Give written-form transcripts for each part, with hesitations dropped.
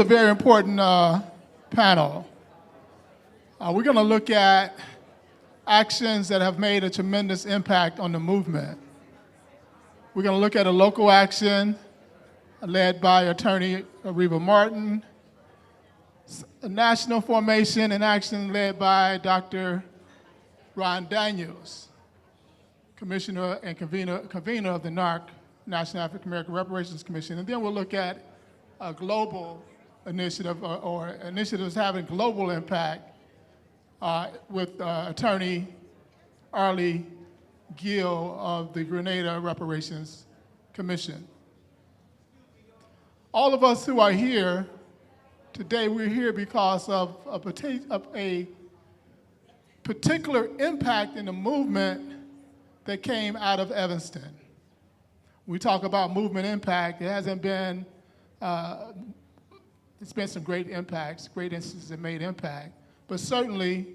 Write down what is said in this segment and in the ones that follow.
a very important panel. We're going to look at actions that have made a tremendous impact on the movement. We're going to look at a local action led by Attorney Areva Martin, a national formation and action led by Dr. Ron Daniels, Commissioner and convener of the NARC, National African American Reparations Commission. And then we'll look at a global initiative or initiatives having global impact with Attorney Arley, Gill of the Grenada Reparations Commission. All of us who are here today, we're here because of a particular impact in the movement that came out of Evanston. We talk about movement impact. It hasn't been, it's been some great impacts, great instances that made impact. But certainly,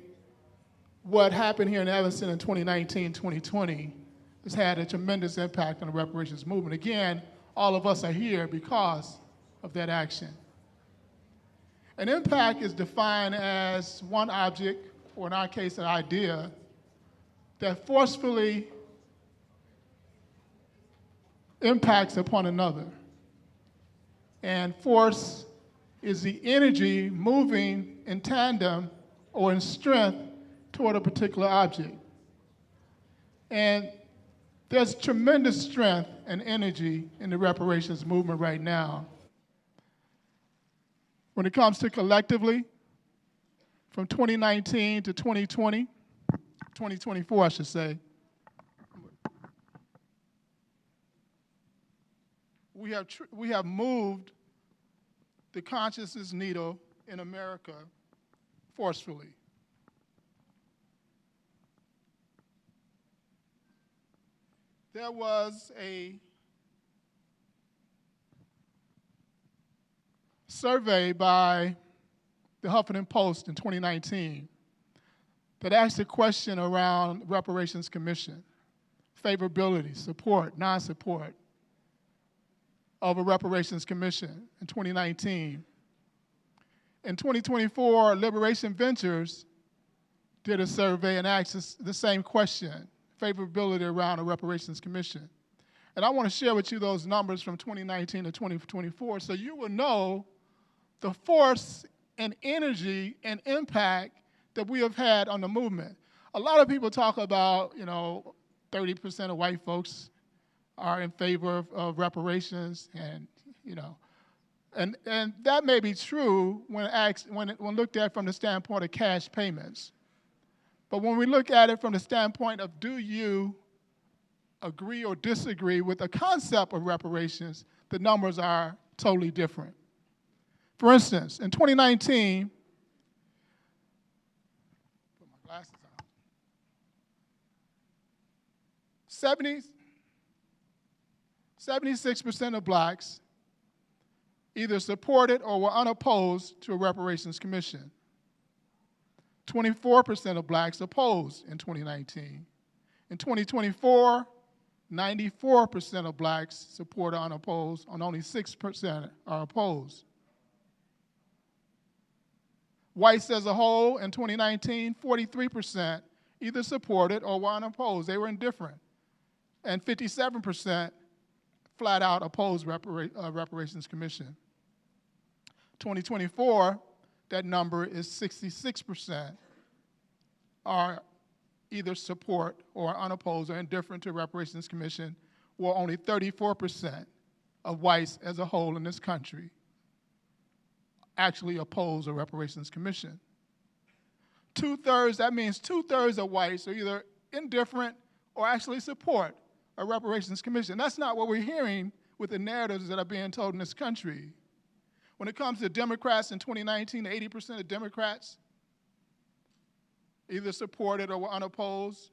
what happened here in Evanston in 2019, 2020 has had a tremendous impact on the reparations movement. Again, all of us are here because of that action. An impact is defined as one object, or in our case, an idea, that forcefully impacts upon another. And force is the energy moving in tandem or in strength toward a particular object. And there's tremendous strength and energy in the reparations movement right now. When it comes to collectively, from 2019 to 2020, 2024, I should say, we have moved the consciousness needle in America forcefully. There was a survey by the Huffington Post in 2019 that asked a question around Reparations Commission, favorability, support, non-support of a Reparations Commission in 2019. In 2024, Liberation Ventures did a survey and asked the same question, favorability around a Reparations Commission. And I want to share with you those numbers from 2019 to 2024 so you will know the force and energy and impact that we have had on the movement. A lot of people talk about, 30% of white folks are in favor of reparations, and and that may be true when looked at from the standpoint of cash payments. But when we look at it from the standpoint of do you agree or disagree with the concept of reparations, the numbers are totally different. For instance, in 2019, put my glasses on, 76% of blacks either supported or were unopposed to a reparations commission. 24% of blacks opposed in 2019. In 2024, 94% of blacks support or unopposed, and only 6% are opposed. Whites as a whole in 2019, 43% either supported or were unopposed. They were indifferent. And 57% flat out opposed Reparations Commission. 2024, that number is 66% are either support or unopposed or indifferent to Reparations Commission, while only 34% of whites as a whole in this country actually oppose a Reparations Commission. That means two-thirds of whites are either indifferent or actually support a Reparations Commission. That's not what we're hearing with the narratives that are being told in this country. When it comes to Democrats in 2019, 80% of Democrats either supported or were unopposed.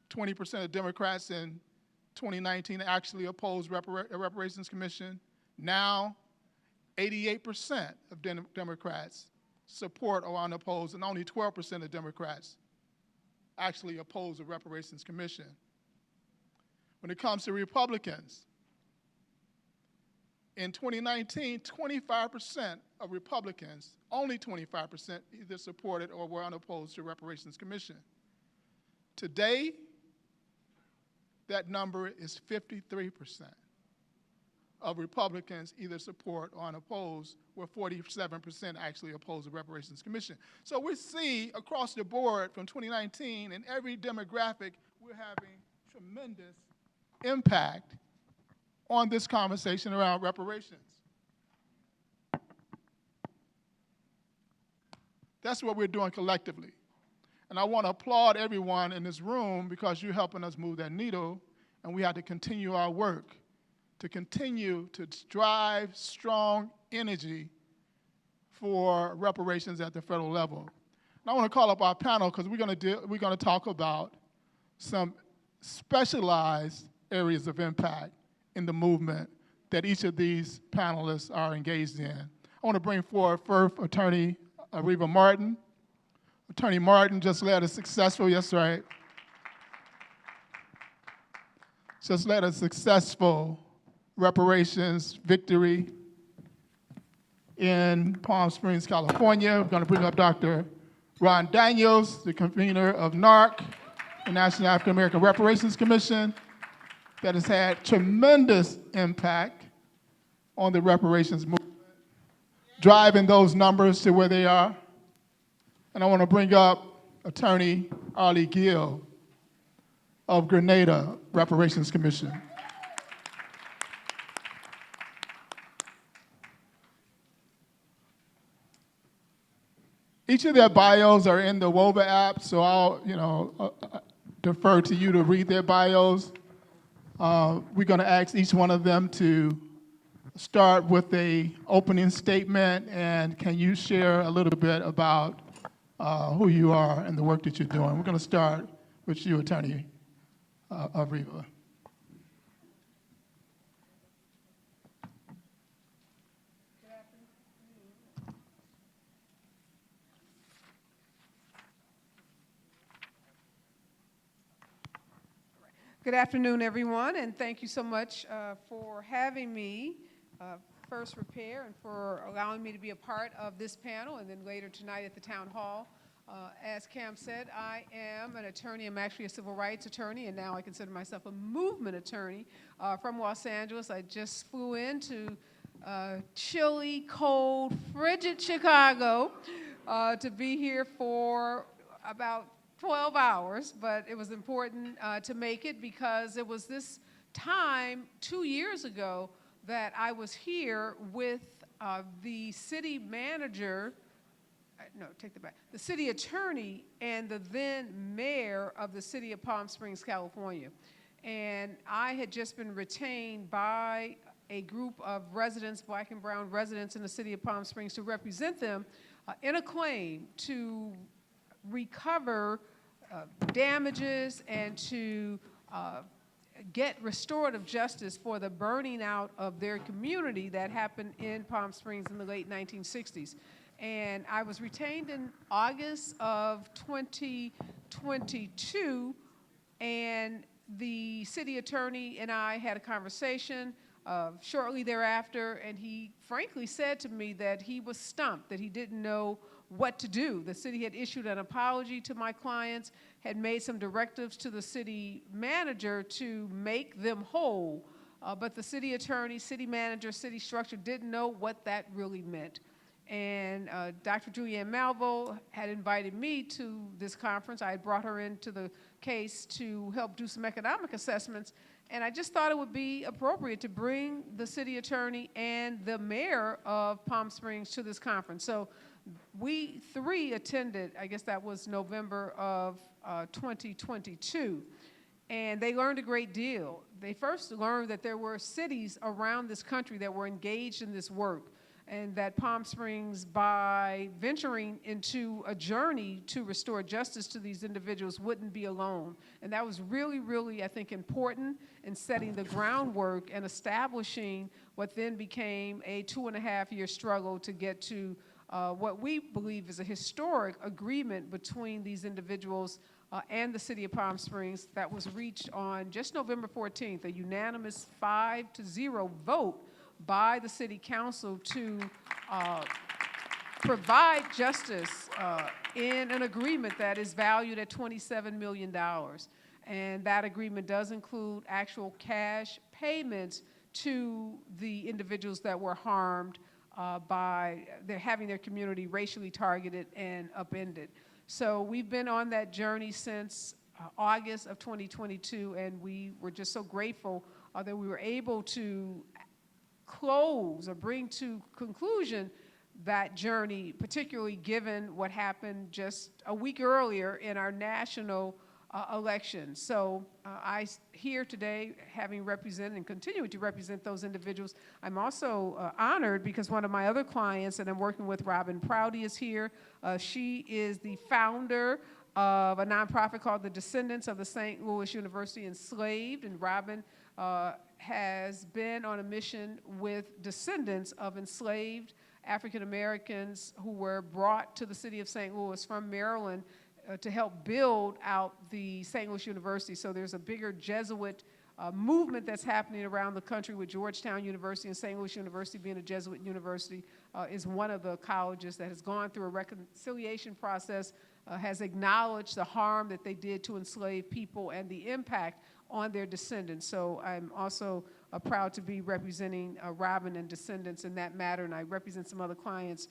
20% of Democrats in 2019 actually opposed a Reparations Commission. Now, 88% of Democrats support or unopposed, and only 12% of Democrats actually oppose a Reparations Commission. When it comes to Republicans, In 2019, 25% of Republicans, only 25%, either supported or were unopposed to Reparations Commission. Today, that number is 53% of Republicans either support or unopposed, where 47% actually oppose the Reparations Commission. So we see across the board from 2019, in every demographic, we're having tremendous impact on this conversation around reparations. That's what we're doing collectively. And I want to applaud everyone in this room because you're helping us move that needle, and we have to continue our work to continue to drive strong energy for reparations at the federal level. And I want to call up our panel because we're going to talk about some specialized areas of impact in the movement that each of these panelists are engaged in. I want to bring forward first Attorney Areva Martin. Attorney Martin just led a successful, just led a successful reparations victory in Palm Springs, California. We're going to bring up Dr. Ron Daniels, the convener of NARC, the National African American Reparations Commission, that has had tremendous impact on the reparations movement, driving those numbers to where they are. And I want to bring up Attorney Arley Gill of Grenada Reparations Commission. Each of their bios are in the WOBA app, so I'll defer to you to read their bios. We're going to ask each one of them to start with an opening statement, and can you share a little bit about who you are and the work that you're doing. We're going to start with you, Attorney Areva. Good afternoon, everyone, and thank you so much for having me, first Repair, and for allowing me to be a part of this panel, and then later tonight at the town hall. As Kamm said, I am an attorney. I'm actually a civil rights attorney, and now I consider myself a movement attorney from Los Angeles. I just flew into chilly, cold, frigid Chicago to be here for about 12 hours, but it was important to make it because it was this time 2 years ago that I was here with the city manager, the city attorney and the then mayor of the city of Palm Springs, California. And I had just been retained by a group of residents, black and brown residents in the city of Palm Springs, to represent them in a claim to recover damages and to get restorative justice for the burning out of their community that happened in Palm Springs in the late 1960s. And I was retained in August of 2022, and the city attorney and I had a conversation shortly thereafter, and he frankly said to me that he was stumped, that he didn't know what to do. The city had issued an apology to my clients, had made some directives to the city manager to make them whole, but the city attorney, city manager, city structure didn't know what that really meant. And Dr. Julianne Malvo had invited me to this conference. I had brought her into the case to help do some economic assessments, and I just thought it would be appropriate to bring the city attorney and the mayor of Palm Springs to this conference. So we three attended, I guess that was November of 2022, and they learned a great deal. They first learned that there were cities around this country that were engaged in this work, and that Palm Springs, by venturing into a journey to restore justice to these individuals, wouldn't be alone. And that was really, really, I think, important in setting the groundwork and establishing what then became a 2.5-year struggle to get to what we believe is a historic agreement between these individuals and the city of Palm Springs that was reached on just November 14th, a unanimous 5-0 vote by the city council to provide justice in an agreement that is valued at $27 million. And that agreement does include actual cash payments to the individuals that were harmed by having their community racially targeted and upended. So we've been on that journey since August of 2022, and we were just so grateful that we were able to close or bring to conclusion that journey, particularly given what happened just a week earlier in our national election. So I here today, having represented and continuing to represent those individuals, I'm also honored because one of my other clients, and I'm working with Robin Prouty, is here. She is the founder of a nonprofit called the Descendants of the St. Louis University Enslaved, and Robin has been on a mission with descendants of enslaved African Americans who were brought to the city of St. Louis from Maryland to help build out the St. Louis University. So there's a bigger Jesuit movement that's happening around the country with Georgetown University and St. Louis University being a Jesuit university is one of the colleges that has gone through a reconciliation process, has acknowledged the harm that they did to enslaved people and the impact on their descendants. So I'm also proud to be representing Robin and descendants in that matter, and I represent some other clients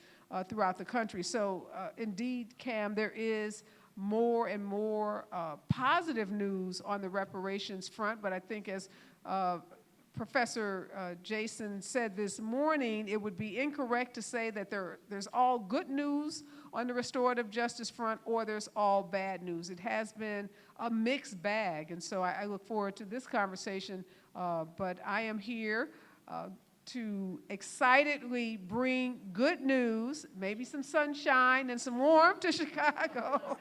throughout the country. So indeed, Kamm, there is more and more positive news on the reparations front, but I think as Professor Jason said this morning, it would be incorrect to say that there's all good news on the restorative justice front or there's all bad news. It has been a mixed bag, and so I look forward to this conversation, but I am here to excitedly bring good news, maybe some sunshine and some warmth to Chicago,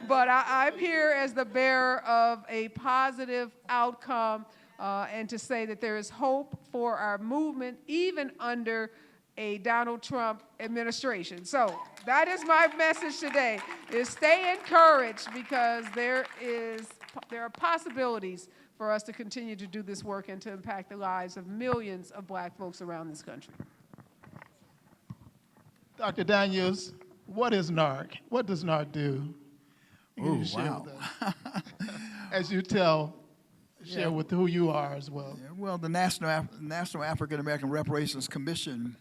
but I'm here as the bearer of a positive outcome and to say that there is hope for our movement even under a Donald Trump administration. So that is my message today, is stay encouraged because there are possibilities for us to continue to do this work and to impact the lives of millions of black folks around this country. Dr. Daniels, what is NARC? What does NARC do? Oh, wow. As you share with who you are as well. Yeah, well, the National African American Reparations Commission,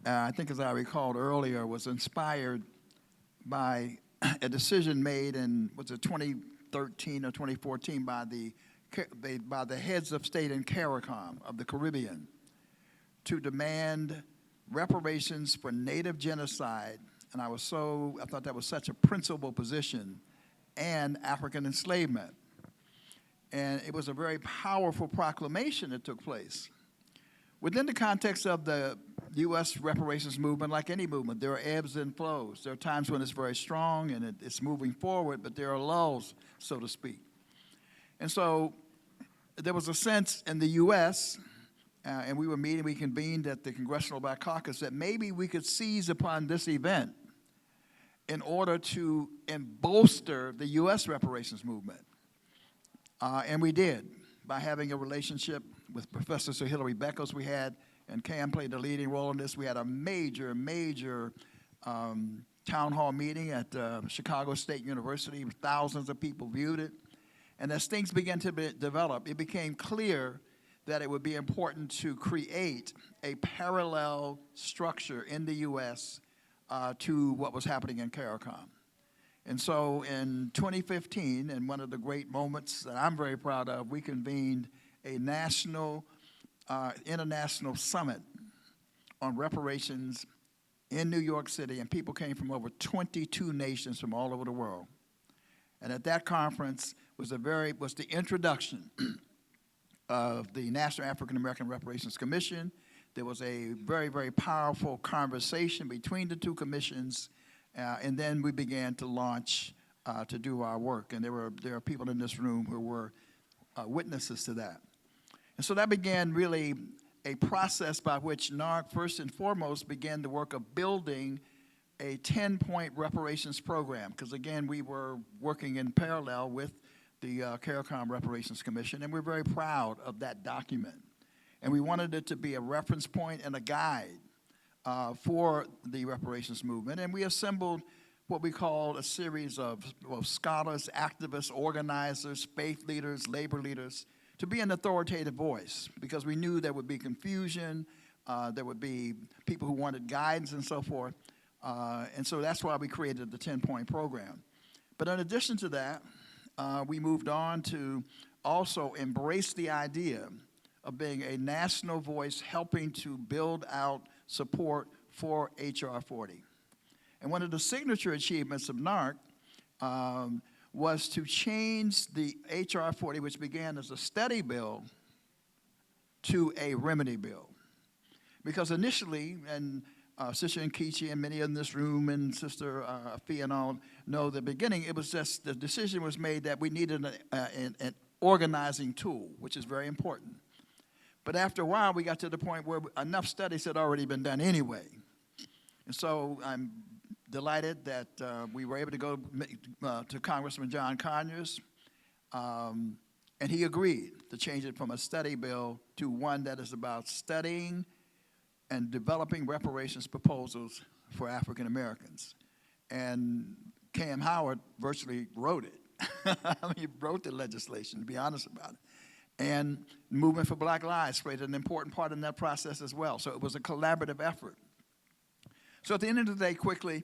I think as I recalled earlier, was inspired by a decision made in, was it 2013 or 2014 by the heads of state in CARICOM of the Caribbean to demand reparations for Native genocide, and I thought that was such a principled position, and African enslavement. And it was a very powerful proclamation that took place. Within the context of the U.S. reparations movement, like any movement, there are ebbs and flows. There are times when it's very strong and it's moving forward, but there are lulls, so to speak. And so there was a sense in the U.S., and we convened at the Congressional Black Caucus, that maybe we could seize upon this event in order to bolster the U.S. reparations movement. And we did, by having a relationship with Professor Sir Hilary Beckles we had, and Kamm played a leading role in this. We had a major town hall meeting at Chicago State University. Thousands of people viewed it. And as things began to develop, it became clear that it would be important to create a parallel structure in the U.S. To what was happening in CARICOM. And so in 2015, in one of the great moments that I'm very proud of, we convened a international summit on reparations in New York City, and people came from over 22 nations from all over the world. And at that conference was the introduction of the National African American Reparations Commission. There was a very, very powerful conversation between the two commissions, and then we began to launch to do our work. And there are people in this room who were witnesses to that. And so that began really a process by which NARC, first and foremost, began the work of building a 10-point reparations program. Because again, we were working in parallel with the CARICOM Reparations Commission, and we're very proud of that document. And we wanted it to be a reference point and a guide for the reparations movement. And we assembled what we call a series of scholars, activists, organizers, faith leaders, labor leaders, to be an authoritative voice, because we knew there would be confusion, there would be people who wanted guidance and so forth. And so that's why we created the 10-point program. But in addition to that, we moved on to also embrace the idea of being a national voice helping to build out support for H.R. 40. And one of the signature achievements of NARC was to change the H.R. 40, which began as a study bill, to a remedy bill. Because initially, and Sister Nkechi and many in this room and Sister Fee and all know the beginning, it was just the decision was made that we needed an organizing tool, which is very important. But after a while, we got to the point where enough studies had already been done anyway. And so I'm delighted that we were able to go to Congressman John Conyers, and he agreed to change it from a study bill to one that is about studying and developing reparations proposals for African Americans. And Kamm Howard virtually wrote it. I mean, he wrote the legislation, to be honest about it. And Movement for Black Lives played an important part in that process as well. So it was a collaborative effort. So at the end of the day, quickly,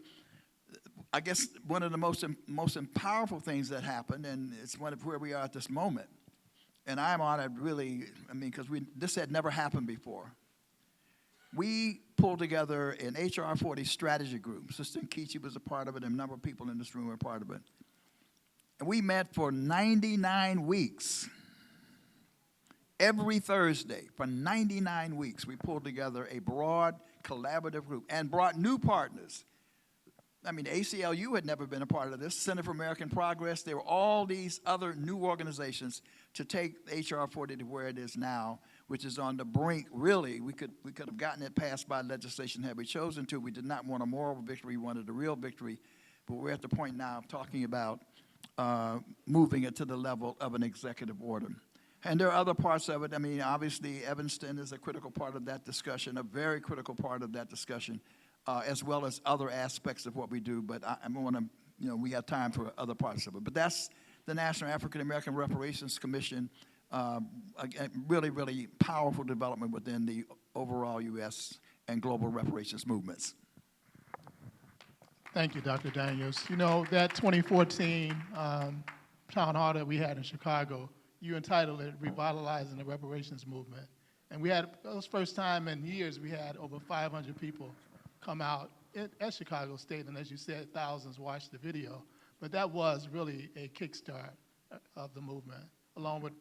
I guess one of the most powerful things that happened, and it's one of where we are at this moment, and I'm honored really, I mean, because this had never happened before. We pulled together an H.R. 40 strategy group. Sister Nkechi was a part of it, and a number of people in this room were a part of it. And we met for 99 weeks. Every Thursday, for 99 weeks, we pulled together a broad, collaborative group and brought new partners. I mean, ACLU had never been a part of this, Center for American Progress. There were all these other new organizations to take H.R. 40 to where it is now, which is on the brink. Really, we could have gotten it passed by legislation had we chosen to. We did not want a moral victory. We wanted a real victory. But we're at the point now of talking about moving it to the level of an executive order. And there are other parts of it. I mean, obviously, Evanston is a critical part of that discussion, a very critical part of that discussion, as well as other aspects of what we do. But I want to, we got time for other parts of it. But that's the National African American Reparations Commission, a really, really powerful development within the overall U.S. and global reparations movements. Thank you, Dr. Daniels. You know, that 2014 town hall that we had in Chicago, you entitled it Revitalizing the Reparations Movement. And we had, it was the first time in years we had over 500 people come out at Chicago State, and as you said, thousands watched the video. But that was really a kickstart of the movement, along with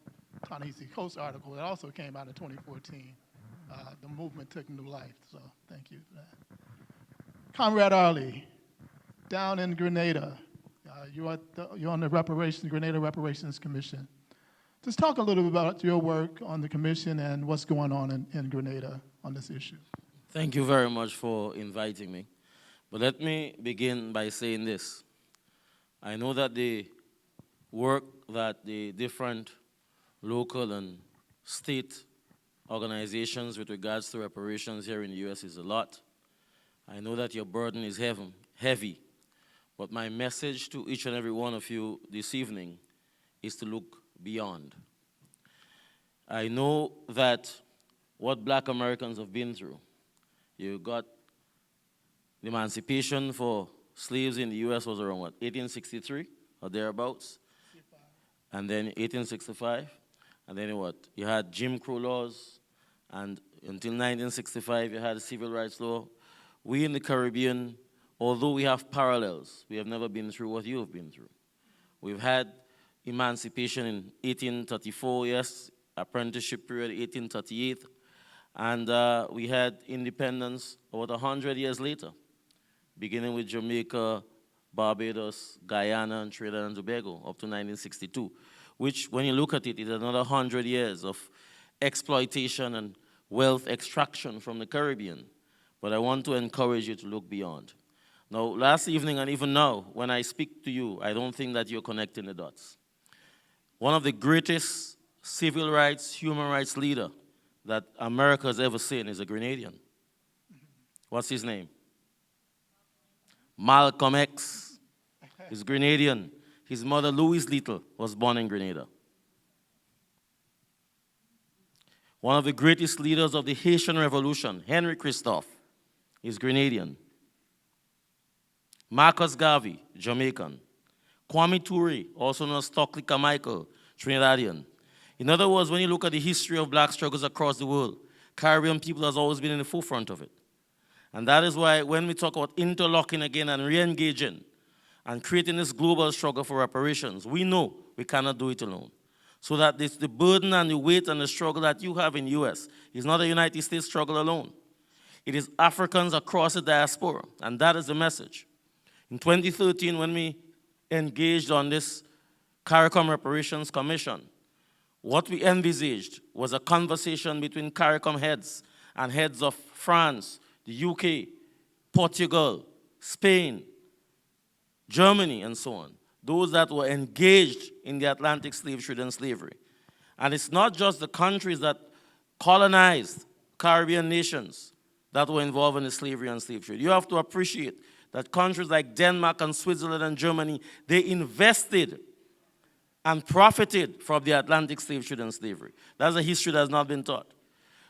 Ta-Nehisi Coates' article that also came out in 2014. The movement took new life, so thank you for that. Comrade Arley, down in Grenada, you're on the Grenada Reparations Commission. Just talk a little bit about your work on the commission and what's going on in Grenada on this issue. Thank you very much for inviting me. But let me begin by saying this. I know that the work that the different local and state organizations with regards to reparations here in the U.S. is a lot. I know that your burden is heavy. But my message to each and every one of you this evening is to look beyond. I know that what Black Americans have been through, you got the emancipation for slaves in the U.S. was around what, 1863 or thereabouts? 65. And then 1865, and then what? You had Jim Crow laws, and until 1965 you had the civil rights law. We in the Caribbean, although we have parallels, we have never been through what you have been through. We've had emancipation in 1834, yes, apprenticeship period 1838, and we had independence about 100 years later, beginning with Jamaica, Barbados, Guyana, and Trinidad and Tobago up to 1962, which, when you look at it, is another 100 years of exploitation and wealth extraction from the Caribbean. But I want to encourage you to look beyond. Now, last evening and even now, when I speak to you, I don't think that you're connecting the dots. One of the greatest civil rights, human rights leader that America has ever seen is a Grenadian. What's his name? Malcolm X. He's Grenadian. His mother, Louise Little, was born in Grenada. One of the greatest leaders of the Haitian Revolution, Henry Christophe, is Grenadian. Marcus Garvey, Jamaican. Kwame Ture, also known as Stokely Carmichael, Trinidadian. In other words, when you look at the history of black struggles across the world, Caribbean people has always been in the forefront of it. And that is why when we talk about interlocking again and re-engaging and creating this global struggle for reparations, we know we cannot do it alone. So that the burden and the weight and the struggle that you have in the US is not a United States struggle alone. It is Africans across the diaspora, and that is the message. In 2013, when we engaged on this CARICOM Reparations Commission, what we envisaged was a conversation between CARICOM heads and heads of France, the UK, Portugal, Spain, Germany, and so on. Those that were engaged in the Atlantic slave trade and slavery. And it's not just the countries that colonized Caribbean nations that were involved in the slavery and slave trade. You have to appreciate that countries like Denmark and Switzerland and Germany, they invested and profited from the Atlantic slave trade and slavery. That's a history that has not been taught.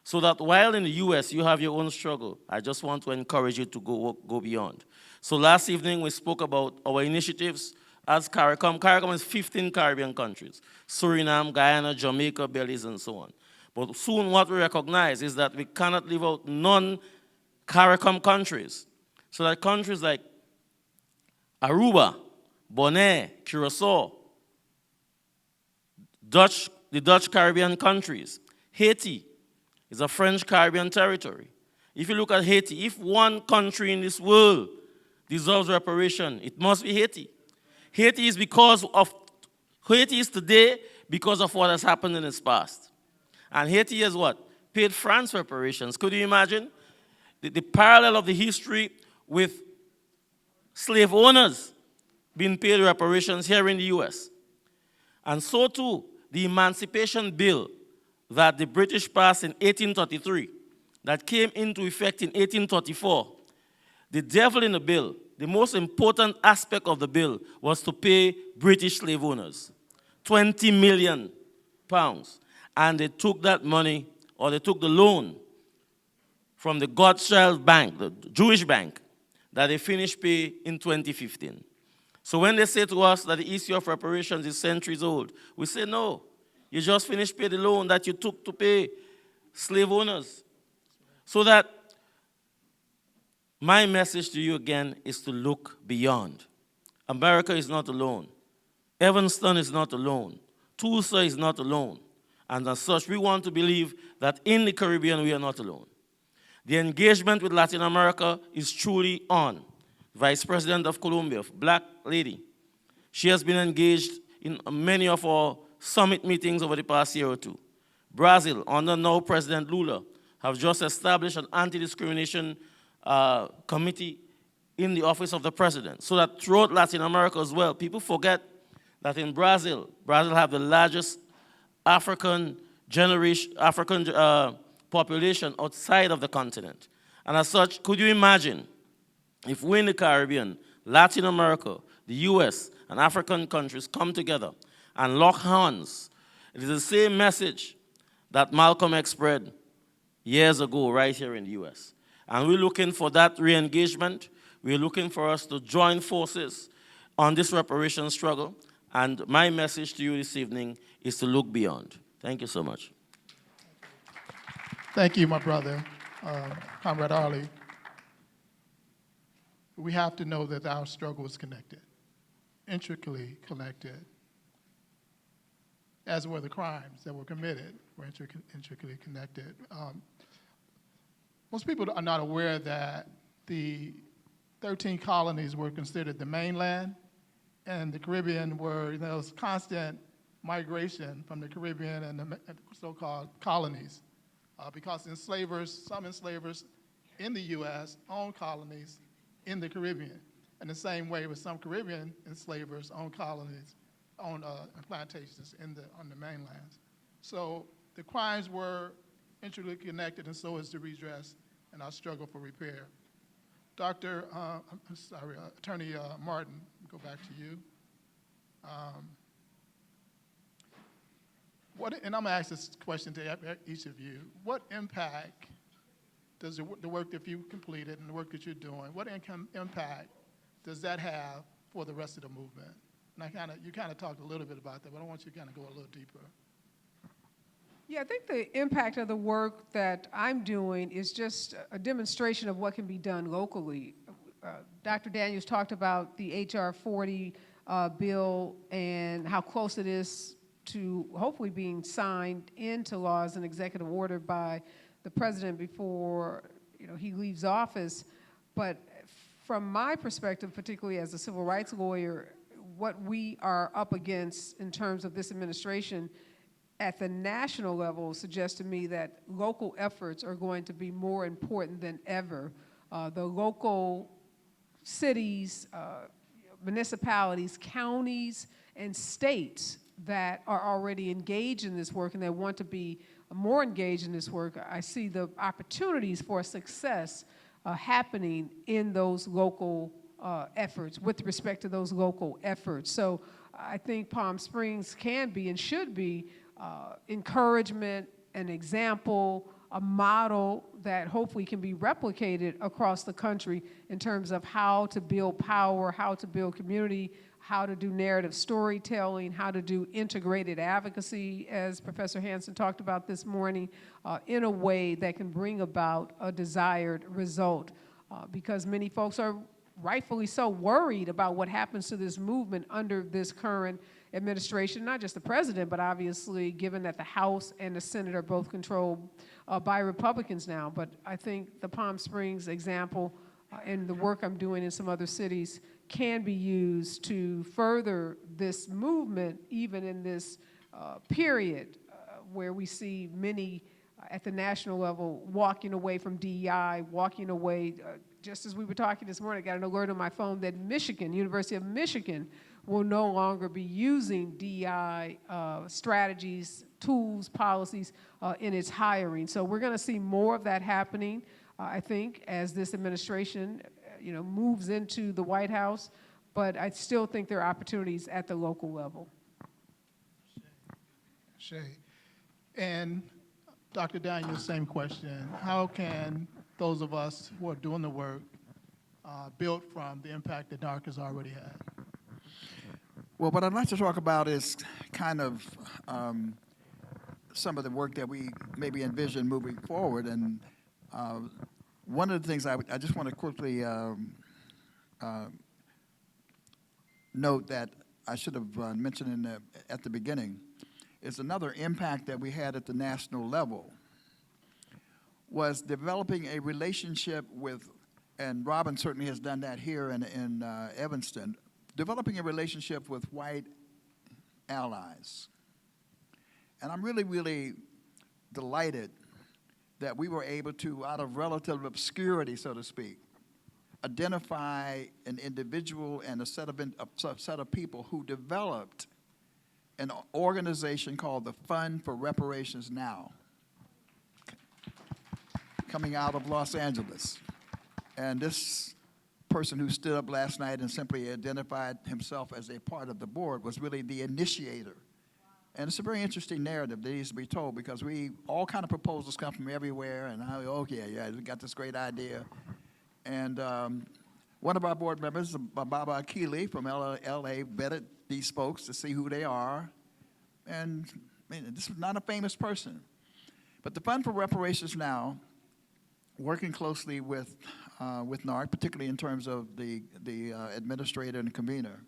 So that while in the US you have your own struggle, I just want to encourage you to go beyond. So last evening we spoke about our initiatives as CARICOM. CARICOM is 15 Caribbean countries: Suriname, Guyana, Jamaica, Belize, and so on. But soon what we recognize is that we cannot leave out non-CARICOM countries. So that countries like Aruba, Bonaire, Curacao, the Dutch Caribbean countries, Haiti is a French Caribbean territory. If you look at Haiti, if one country in this world deserves reparation, it must be Haiti. Haiti is today because of what has happened in its past. And Haiti has what? Paid France reparations. Could you imagine? The parallel of the history with slave owners being paid reparations here in the US. And so too, the Emancipation Bill that the British passed in 1833, that came into effect in 1834, the devil in the bill, the most important aspect of the bill was to pay British slave owners 20 million pounds. And they took that money, or they took the loan from the Godchild Bank, the Jewish bank, that they finished pay in 2015. So when they say to us that the issue of reparations is centuries old, we say no. You just finished pay the loan that you took to pay slave owners. So that my message to you again is to look beyond. America is not alone. Evanston is not alone. Tulsa is not alone. And as such, we want to believe that in the Caribbean we are not alone. The engagement with Latin America is truly on. Vice President of Colombia, black lady, she has been engaged in many of our summit meetings over the past year or two. Brazil, under now President Lula, have just established an anti-discrimination committee in the office of the president, so that throughout Latin America as well, people forget that in Brazil have the largest African population outside of the continent. And as such, could you imagine if we in the Caribbean, Latin America, the US, and African countries come together and lock hands? It is the same message that Malcolm X spread years ago right here in the US. And we're looking for that re-engagement. We're looking for us to join forces on this reparation struggle. And my message to you this evening is to look beyond. Thank you so much. Thank you, my brother, Comrade Arley. We have to know that our struggle is connected, intricately connected, as were the crimes that were committed, were intricately connected. Most people are not aware that the 13 colonies were considered the mainland, and the Caribbean were, there was constant migration from the Caribbean and the so-called colonies, because some enslavers in the U.S. owned colonies in the Caribbean. In the same way with some Caribbean enslavers owned colonies, owned plantations on the mainland. So the crimes were intricately connected, and so is the redress and our struggle for repair. Attorney Martin, go back to you. And I'm gonna ask this question to each of you. What impact does the work that you've completed and the work that you're doing, what impact does that have for the rest of the movement? And you kind of talked a little bit about that, but I want you to kind of go a little deeper. Yeah, I think the impact of the work that I'm doing is just a demonstration of what can be done locally. Dr. Daniels talked about the H.R. 40 bill and how close it is to hopefully being signed into law as an executive order by the president before he leaves office. But from my perspective, particularly as a civil rights lawyer, what we are up against in terms of this administration at the national level suggests to me that local efforts are going to be more important than ever. The local cities, municipalities, counties, and states that are already engaged in this work and that want to be more engaged in this work, I see the opportunities for success happening in those local efforts with respect to those local efforts. So I think Palm Springs can be and should be encouragement, an example, a model that hopefully can be replicated across the country in terms of how to build power, how to build community, how to do narrative storytelling, how to do integrated advocacy, as Professor Hansen talked about this morning, in a way that can bring about a desired result. Because many folks are rightfully so worried about what happens to this movement under this current administration, not just the president, but obviously given that the House and the Senate are both controlled by Republicans now. But I think the Palm Springs example and the work I'm doing in some other cities can be used to further this movement, even in this period where we see many at the national level walking away from DEI, walking away, just as we were talking this morning, I got an alert on my phone that University of Michigan, will no longer be using DEI strategies, tools, policies in its hiring. So we're gonna see more of that happening, I think, as this administration moves into the White House, but I still think there are opportunities at the local level. Shay. And Dr. Daniels, same question. How can those of us who are doing the work build from the impact that NARC has already had? Well, what I'd like to talk about is kind of some of the work that we maybe envision moving forward. And one of the things I just want to quickly note that I should have mentioned at the beginning is another impact that we had at the national level was developing a relationship with, and Robin certainly has done that here in Evanston, developing a relationship with white allies. And I'm really, really delighted that we were able to, out of relative obscurity, so to speak, identify an individual and a set of people who developed an organization called the Fund for Reparations Now, coming out of Los Angeles. And this person who stood up last night and simply identified himself as a part of the board was really the initiator. And it's a very interesting narrative that needs to be told because all kind of proposals come from everywhere, and we got this great idea. And one of our board members, Baba Akili from LA, vetted these folks to see who they are. And this is not a famous person. But the Fund for Reparations Now, working closely with NARC, particularly in terms of the administrator and convener,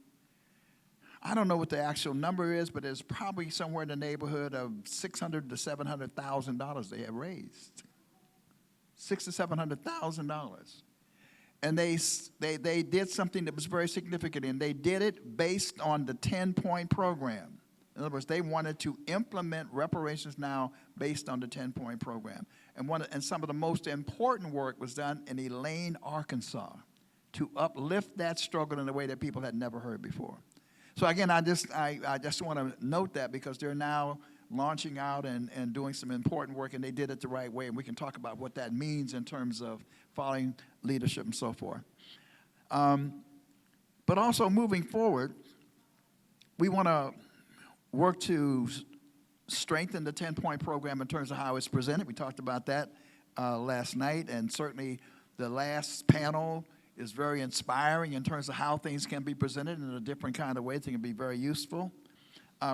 I don't know what the actual number is, but it's probably somewhere in the neighborhood of $600,000 to $700,000 they have raised. $600,000 to $700,000. And they did something that was very significant, and they did it based on the 10-point program. In other words, they wanted to implement Reparations Now based on the 10-point program. And some of the most important work was done in Elaine, Arkansas, to uplift that struggle in a way that people had never heard before. So again, I just want to note that because there are now launching out and doing some important work, and they did it the right way, and we can talk about what that means in terms of following leadership and so forth. But also moving forward, we want to work to strengthen the 10-point program in terms of how it's presented. We talked about that last night, and certainly the last panel is very inspiring in terms of how things can be presented in a different kind of way. It can be very useful.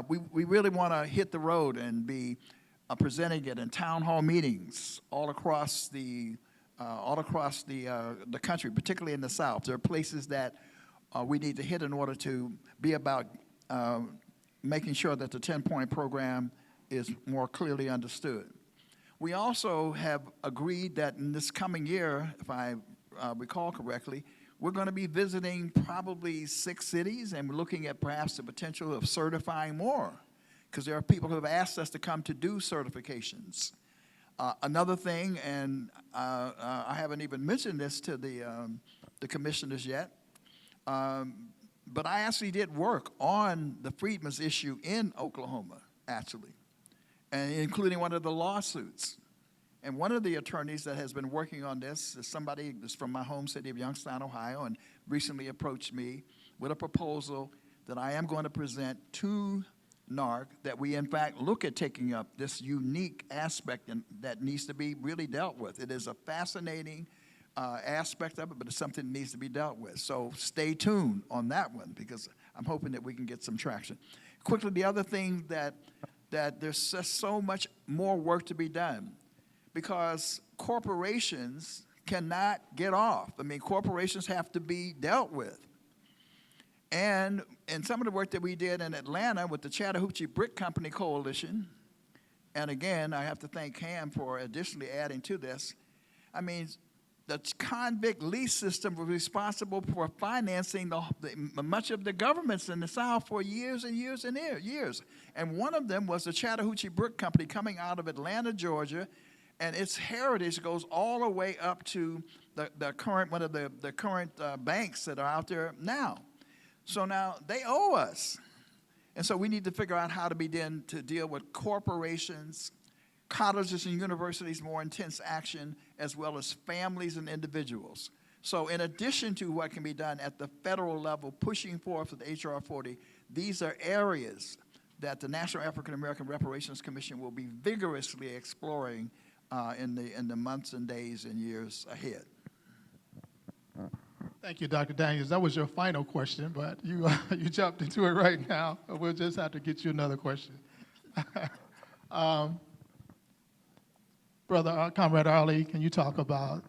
We really want to hit the road and be presenting it in town hall meetings all across the country, particularly in the South. There are places that we need to hit in order to be about making sure that the 10-point program is more clearly understood. We also have agreed that in this coming year, if I recall correctly, we're going to be visiting probably 6 cities, and we're looking at perhaps the potential of certifying more, because there are people who have asked us to come to do certifications. Another thing, and I haven't even mentioned this to the commissioners yet, but I actually did work on the Freedmen's issue in Oklahoma, actually, and including one of the lawsuits. And one of the attorneys that has been working on this is somebody that's from my home city of Youngstown, Ohio, and recently approached me with a proposal that I am going to present to NARC, that we in fact look at taking up this unique aspect that needs to be really dealt with. It is a fascinating aspect of it, but it's something that needs to be dealt with. So stay tuned on that one, because I'm hoping that we can get some traction. Quickly, the other thing that there's just so much more work to be done, because corporations cannot get off. I mean, corporations have to be dealt with. And some of the work that we did in Atlanta with the Chattahoochee Brick Company Coalition, and again, I have to thank Kamm for additionally adding to this. I mean, the convict lease system was responsible for financing much of the governments in the South for years and years and years. And one of them was the Chattahoochee Brick Company coming out of Atlanta, Georgia, and its heritage goes all the way up to the current one of the current banks that are out there now. So now they owe us. And so we need to figure out how to begin to deal with corporations, colleges and universities, more intense action, as well as families and individuals. So in addition to what can be done at the federal level, pushing forth with H.R. 40, these are areas that the National African American Reparations Commission will be vigorously exploring in the months and days and years ahead. Thank you, Dr. Daniels. That was your final question, but you jumped into it right now. We'll just have to get you another question. Brother Comrade Arley, can you talk about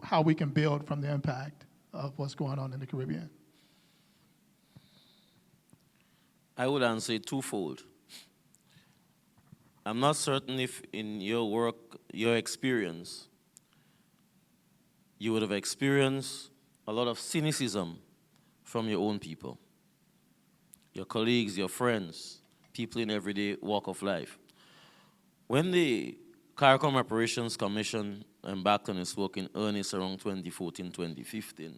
how we can build from the impact of what's going on in the Caribbean? I would answer it twofold. I'm not certain if in your work, your experience, you would have experienced a lot of cynicism from your own people, your colleagues, your friends, people in everyday walk of life. When the CARICOM Reparations Commission embarked on its work in earnest around 2014, 2015,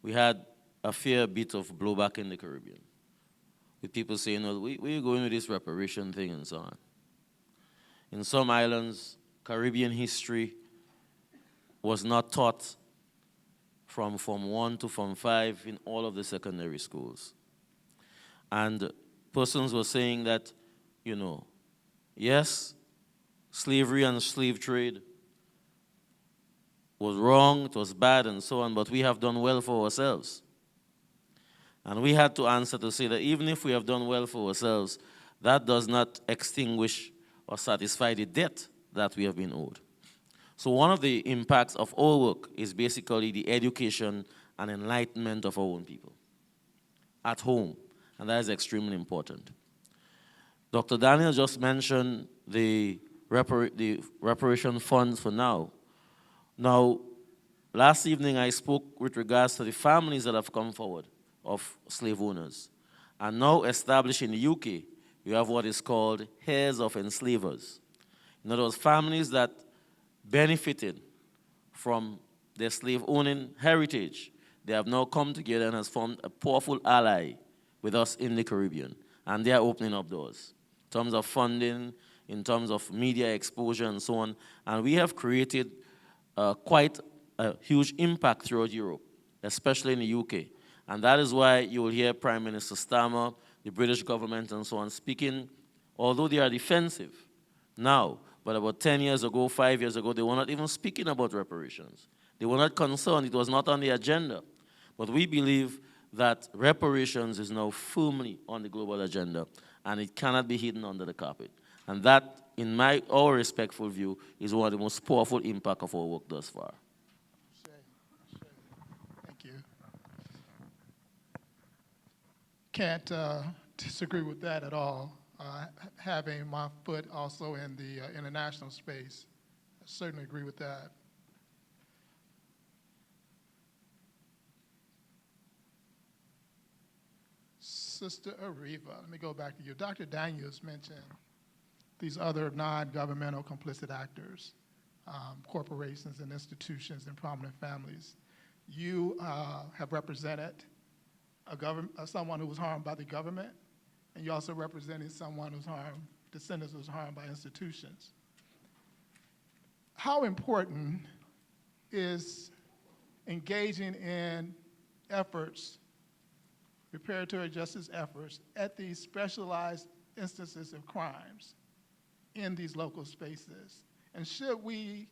we had a fair bit of blowback in the Caribbean, with people saying, well, where are you going with this reparation thing and so on. In some islands, Caribbean history was not taught from Form 1 to Form 5 in all of the secondary schools. And persons were saying that, you know, yes, slavery and slave trade was wrong, it was bad and so on, but we have done well for ourselves. And we had to answer to say that even if we have done well for ourselves, that does not extinguish or satisfy the debt that we have been owed. So one of the impacts of our work is basically the education and enlightenment of our own people at home, and that is extremely important. Dr. Daniel just mentioned the reparation funds for now. Now, last evening I spoke with regards to the families that have come forward of slave owners. And now established in the UK, you have what is called heirs of enslavers. In other words, families that benefited from their slave-owning heritage, they have now come together and has formed a powerful ally with us in the Caribbean, and they are opening up doors. terms of funding, in terms of media exposure and so on. And we have created quite a huge impact throughout Europe, especially in the UK. And that is why you will hear Prime Minister Starmer, the British government and so on speaking, although they are defensive now, but about 10 years ago, 5 years ago, they were not even speaking about reparations. They were not concerned. It was not on the agenda. But we believe that reparations is now firmly on the global agenda, and it cannot be hidden under the carpet. And that, in our respectful view, is one of the most powerful impacts of our work thus far. Thank you. Can't disagree with that at all. Having my foot also in the international space, I certainly agree with that. Sister Areva, let me go back to you. Dr. Daniels mentioned these other non-governmental complicit actors, corporations and institutions and prominent families. You have represented someone who was harmed by the government, and you also represented someone who's harmed, descendants who was harmed by institutions. How important is engaging in efforts, preparatory justice efforts, at these specialized instances of crimes in these local spaces? And should we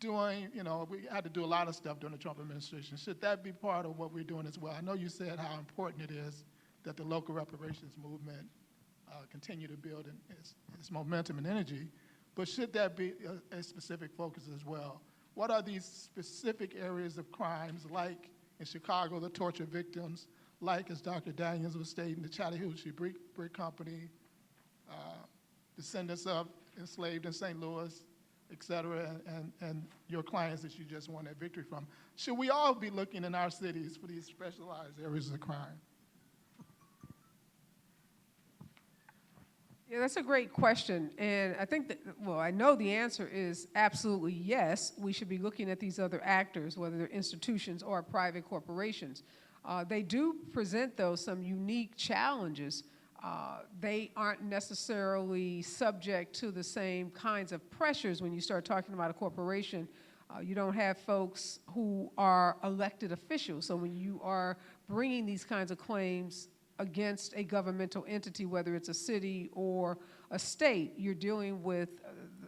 we had to do a lot of stuff during the Trump administration. Should that be part of what we're doing as well? I know you said how important it is that the local reparations movement continue to build its momentum and energy, but should that be a specific focus as well? What are these specific areas of crimes, like in Chicago, the torture victims, like, as Dr. Daniels was stating, the Chattahoochee Brick Company, descendants of enslaved in St. Louis, et cetera, and your clients that you just won that victory from? Should we all be looking in our cities for these specialized areas of crime? Yeah, that's a great question. And I think that, well, I know the answer is absolutely yes. We should be looking at these other actors, whether they're institutions or private corporations. They do present, though, some unique challenges. They aren't necessarily subject to the same kinds of pressures when you start talking about a corporation. You don't have folks who are elected officials. So when you are bringing these kinds of claims against a governmental entity, whether it's a city or a state, you're dealing with,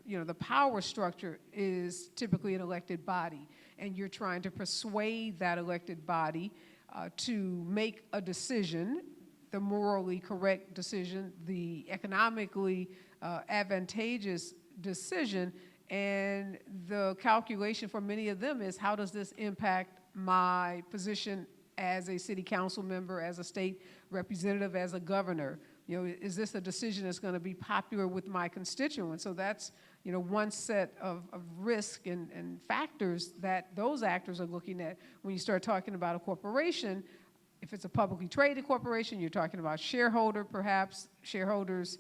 the power structure is typically an elected body, and you're trying to persuade that elected body to make a decision, the morally correct decision, the economically advantageous decision, and the calculation for many of them is, how does this impact my position as a city council member, as a state representative, as a governor? Is this a decision that's going to be popular with my constituents? So that's, one set of risk and factors that those actors are looking at. When you start talking about a corporation, if it's a publicly traded corporation, you're talking about shareholders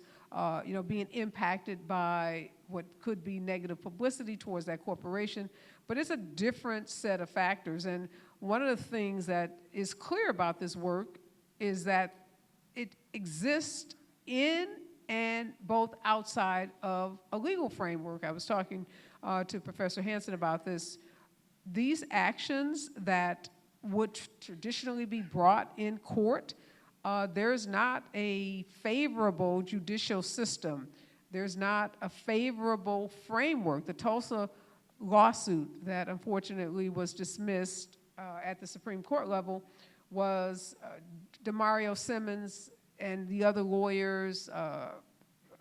being impacted by what could be negative publicity towards that corporation. But it's a different set of factors. And one of the things that is clear about this work is that it exists in and both outside of a legal framework. I was talking to Professor Hansen about this. These actions that would traditionally be brought in court, there's not a favorable judicial system. There's not a favorable framework. The Tulsa lawsuit that unfortunately was dismissed at the Supreme Court level was Demario Simmons and the other lawyers, a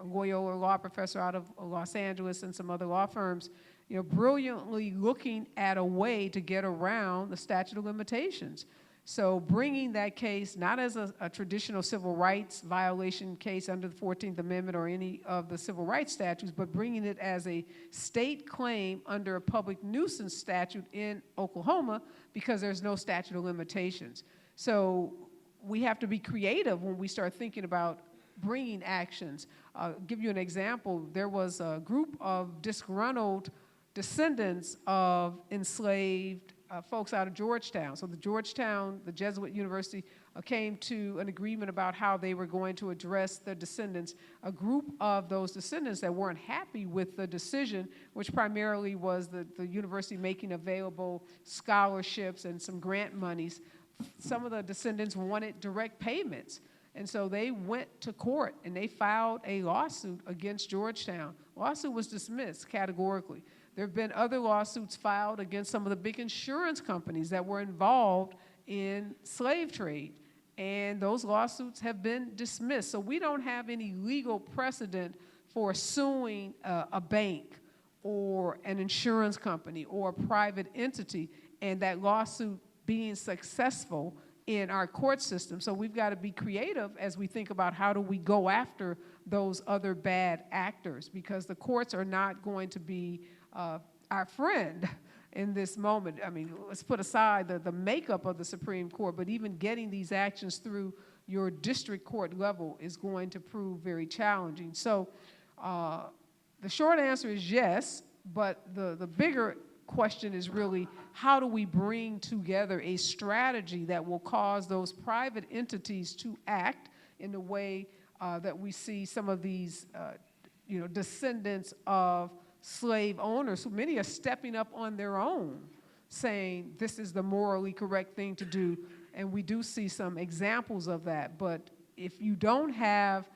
Loyola law professor out of Los Angeles and some other law firms, brilliantly looking at a way to get around the statute of limitations. So bringing that case not as a traditional civil rights violation case under the 14th Amendment or any of the civil rights statutes, but bringing it as a state claim under a public nuisance statute in Oklahoma because there's no statute of limitations. So we have to be creative when we start thinking about bringing actions. I'll give you an example. There was a group of disgruntled descendants of enslaved folks out of Georgetown. So the Georgetown, the Jesuit University came to an agreement about how they were going to address the descendants. A group of those descendants that weren't happy with the decision, which primarily was the university making available scholarships and some grant monies, some of the descendants wanted direct payments. And so they went to court and they filed a lawsuit against Georgetown. Lawsuit was dismissed categorically. There have been other lawsuits filed against some of the big insurance companies that were involved in slave trade, and those lawsuits have been dismissed. So we don't have any legal precedent for suing a bank or an insurance company or a private entity, and that lawsuit being successful in our court system. So we've got to be creative as we think about how do we go after those other bad actors, because the courts are not going to be our friend in this moment. I mean, let's put aside the makeup of the Supreme Court, but even getting these actions through your district court level is going to prove very challenging. So the short answer is yes, but the bigger question is really how do we bring together a strategy that will cause those private entities to act in the way that we see some of these descendants of slave owners, who many are stepping up on their own, saying this is the morally correct thing to do, and we do see some examples of that. But if you don't have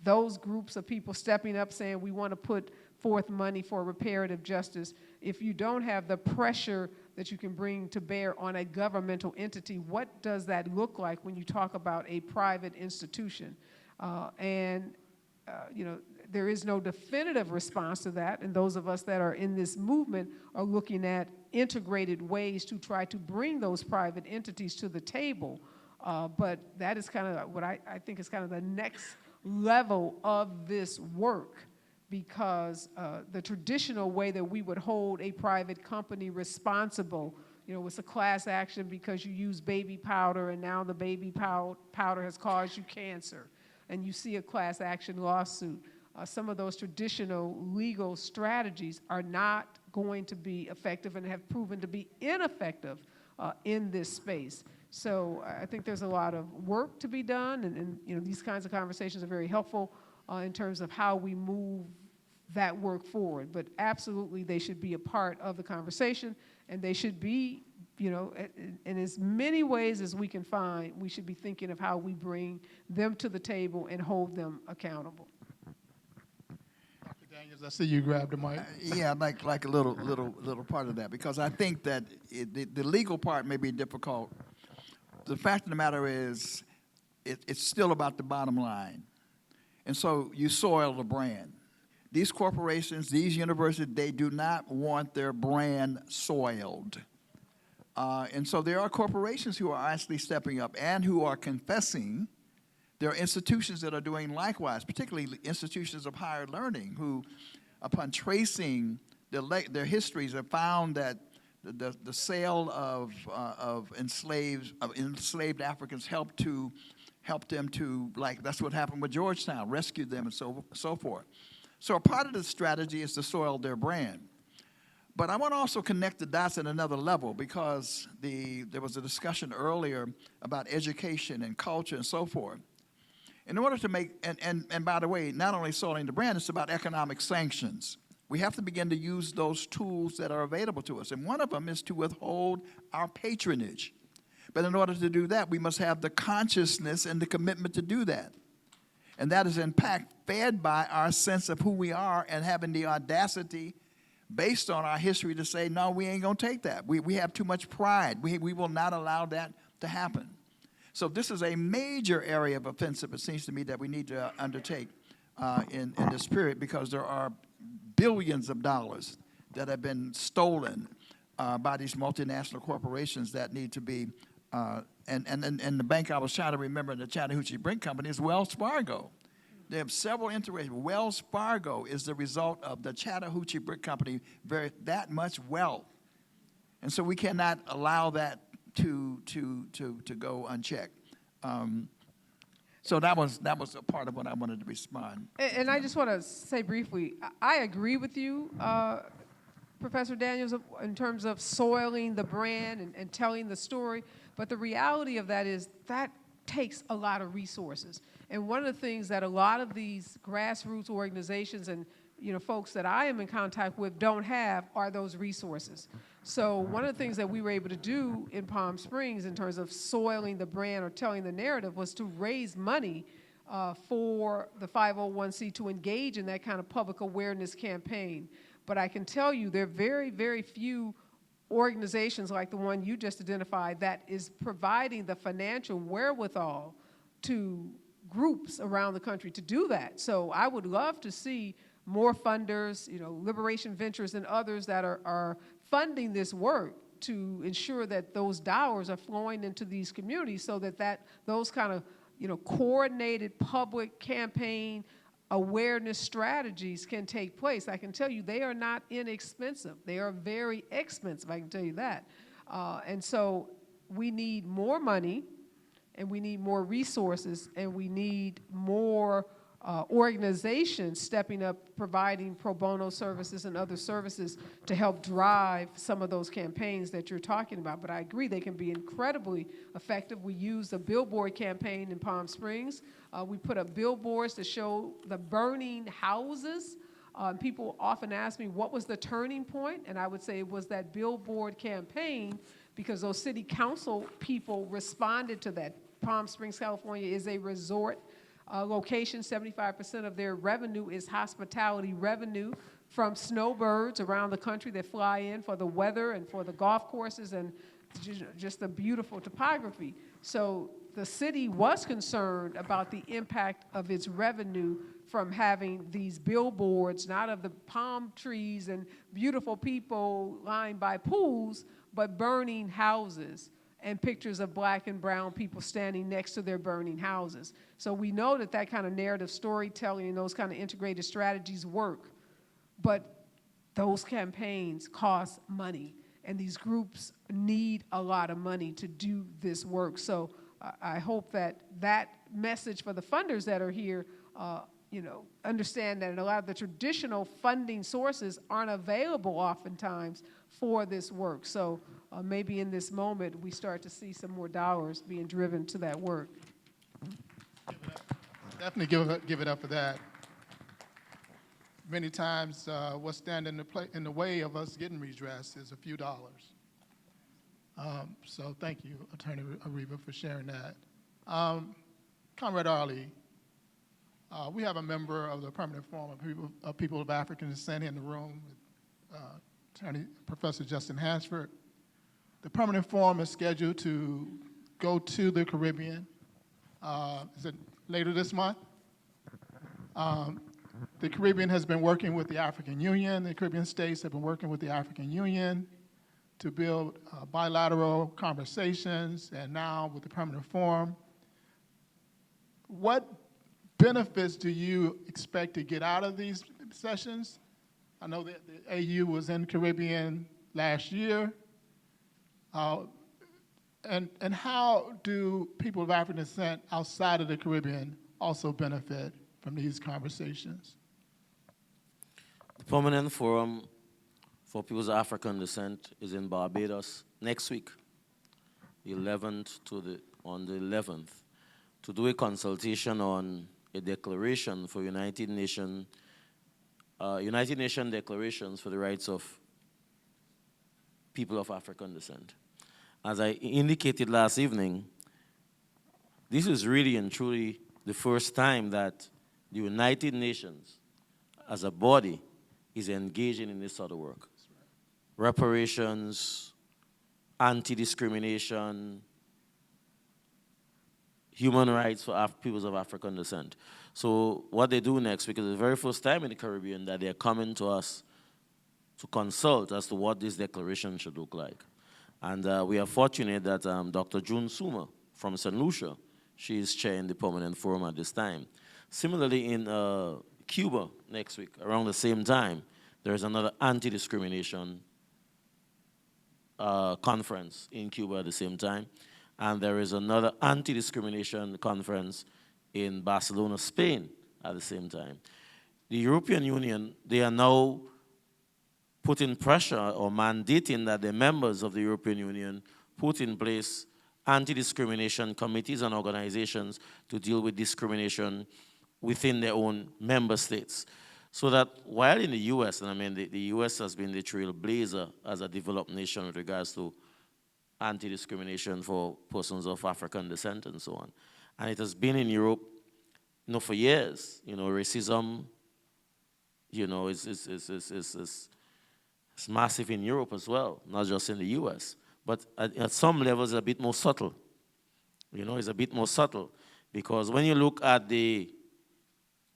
those groups of people stepping up saying we want to put forth money for reparative justice, if you don't have the pressure that you can bring to bear on a governmental entity, what does that look like when you talk about a private institution? There is no definitive response to that, and those of us that are in this movement are looking at integrated ways to try to bring those private entities to the table. But that is kind of what I think is kind of the next level of this work, because the traditional way that we would hold a private company responsible, it's a class action because you use baby powder and now the baby powder has caused you cancer, and you see a class action lawsuit. Some of those traditional legal strategies are not going to be effective and have proven to be ineffective in this space. So I think there's a lot of work to be done, and these kinds of conversations are very helpful in terms of how we move that work forward. But absolutely, they should be a part of the conversation, and they should be, in as many ways as we can find, we should be thinking of how we bring them to the table and hold them accountable. I see you grab the mic. Yeah, I'd like a little part of that, because I think that the legal part may be difficult. The fact of the matter is, it's still about the bottom line. And so you soil the brand. These corporations, these universities, they do not want their brand soiled. And so there are corporations who are actually stepping up and who are confessing. There are institutions that are doing likewise, particularly institutions of higher learning, who, upon tracing their histories, have found that the sale of enslaved Africans helped them to, like, that's what happened with Georgetown, rescued them and so forth. So a part of the strategy is to soil their brand. But I want to also connect the dots at another level, because there was a discussion earlier about education and culture and so forth. In order to make, and by the way, not only soiling the brand, it's about economic sanctions. We have to begin to use those tools that are available to us. And one of them is to withhold our patronage. But in order to do that, we must have the consciousness and the commitment to do that. And that is in fact fed by our sense of who we are and having the audacity based on our history to say, no, we ain't going to take that. We have too much pride. We will not allow that to happen. So this is a major area of offensive, it seems to me, that we need to undertake in this period, because there are billions of dollars that have been stolen by these multinational corporations that need to be, and the bank I was trying to remember in the Chattahoochee Brick Company is Wells Fargo. They have several interests. Wells Fargo is the result of the Chattahoochee Brick Company, that much wealth. And so we cannot allow that to go unchecked. So that was a part of what I wanted to respond. And I just want to say briefly, I agree with you, Professor Daniels, in terms of soiling the brand and telling the story. But the reality of that is that takes a lot of resources. And one of the things that a lot of these grassroots organizations and folks that I am in contact with don't have are those resources. So one of the things that we were able to do in Palm Springs in terms of soiling the brand or telling the narrative was to raise money for the 501c to engage in that kind of public awareness campaign. But I can tell you there are very, very few organizations like the one you just identified that is providing the financial wherewithal to groups around the country to do that. So I would love to see more funders, Liberation Ventures and others that are funding this work to ensure that those dollars are flowing into these communities so that those kind of coordinated public campaign awareness strategies can take place. I can tell you they are not inexpensive. They are very expensive, I can tell you that. And so we need more money, and we need more resources, and we need more organizations stepping up, providing pro bono services and other services to help drive some of those campaigns that you're talking about. But I agree, they can be incredibly effective. We used a billboard campaign in Palm Springs. We put up billboards to show the burning houses. People often ask me, what was the turning point? And I would say it was that billboard campaign, because those city council people responded to that. Palm Springs, California is a resort location. 75% of their revenue is hospitality revenue from snowbirds around the country that fly in for the weather and for the golf courses and just the beautiful topography. So the city was concerned about the impact of its revenue from having these billboards, not of the palm trees and beautiful people lying by pools, but burning houses and pictures of black and brown people standing next to their burning houses. So we know that kind of narrative storytelling and those kind of integrated strategies work, but those campaigns cost money, and these groups need a lot of money to do this work. So I hope that message for the funders that are here, understand that a lot of the traditional funding sources aren't available oftentimes for this work. So maybe in this moment we start to see some more dollars being driven to that work. Definitely give it up for that. Many times what's standing in the way of us getting redressed is a few dollars. So thank you, Attorney Areva, for sharing that. Comrade Arley, we have a member of the Permanent Forum of People of African Descent in the room, Attorney Professor Justin Hansford. The Permanent Forum is scheduled to go to the Caribbean. Is it later this month? The Caribbean has been working with the African Union. The Caribbean states have been working with the African Union to build bilateral conversations, and now with the Permanent Forum. What benefits do you expect to get out of these sessions? I know that the AU was in the Caribbean last year. And how do people of African descent outside of the Caribbean also benefit from these conversations? The Permanent Forum for Peoples of African Descent is in Barbados next week, the 11th on the 11th, to do a consultation on a declaration for United Nations declarations for the rights of people of African descent. As I indicated last evening, this is really and truly the first time that the United Nations as a body is engaging in this sort of work. Reparations, anti-discrimination, human rights for peoples of African descent. So what they do next, because it's the very first time in the Caribbean that they're coming to us to consult as to what this declaration should look like. And we are fortunate that Dr. June Suma from St. Lucia, she is chairing the Permanent Forum at this time. Similarly, in Cuba next week, around the same time, there is another anti-discrimination conference in Cuba at the same time. And there is another anti-discrimination conference in Barcelona, Spain at the same time. The European Union, they are now putting pressure or mandating that the members of the European Union put in place anti-discrimination committees and organizations to deal with discrimination within their own member states. So that while in the US, and I mean the US has been the trailblazer as a developed nation with regards to anti-discrimination for persons of African descent and so on. And it has been in Europe, for years. Racism, is massive in Europe as well, not just in the US. But at some levels, it's a bit more subtle. It's a bit more subtle because when you look at the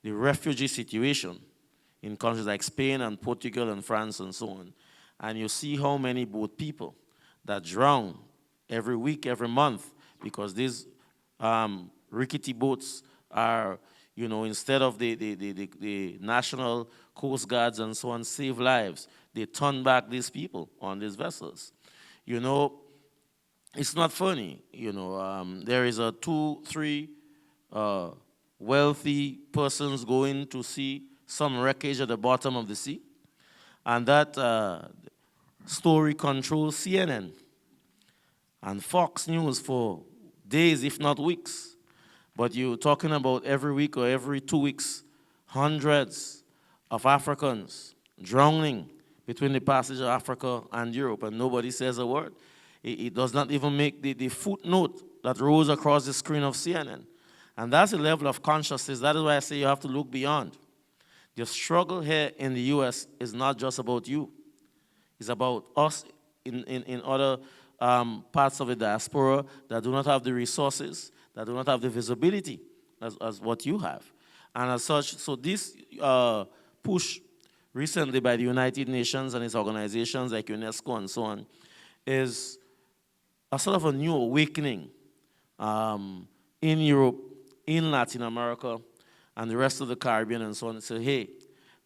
refugee situation in countries like Spain and Portugal and France and so on, and you see how many boat people that drown every week, every month, because these rickety boats are, instead of the national coast guards and so on save lives, they turn back these people on these vessels. It's not funny. There is a 2-3 wealthy persons going to see some wreckage at the bottom of the sea, and that story controls CNN and Fox News for days, if not weeks. But you're talking about every week or every 2 weeks, hundreds of Africans drowning between the passage of Africa and Europe, and nobody says a word. It does not even make the footnote that rolls across the screen of CNN. And that's the level of consciousness. That is why I say you have to look beyond. The struggle here in the US is not just about you. It's about us in other parts of the diaspora that do not have the resources, that do not have the visibility as what you have. And as such, so this push recently by the United Nations and its organizations like UNESCO and so on is a sort of a new awakening in Europe, in Latin America, and the rest of the Caribbean and so on. So, hey,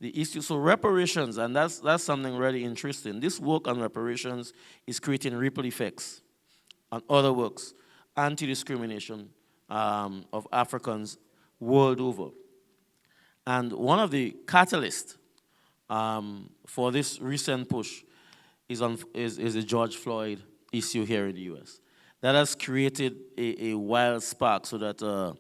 the issue, so reparations, and that's something really interesting. This work on reparations is creating ripple effects on other works, anti-discrimination of Africans world over. And one of the catalysts for this recent push is the George Floyd issue here in the US. That has created a wild spark so that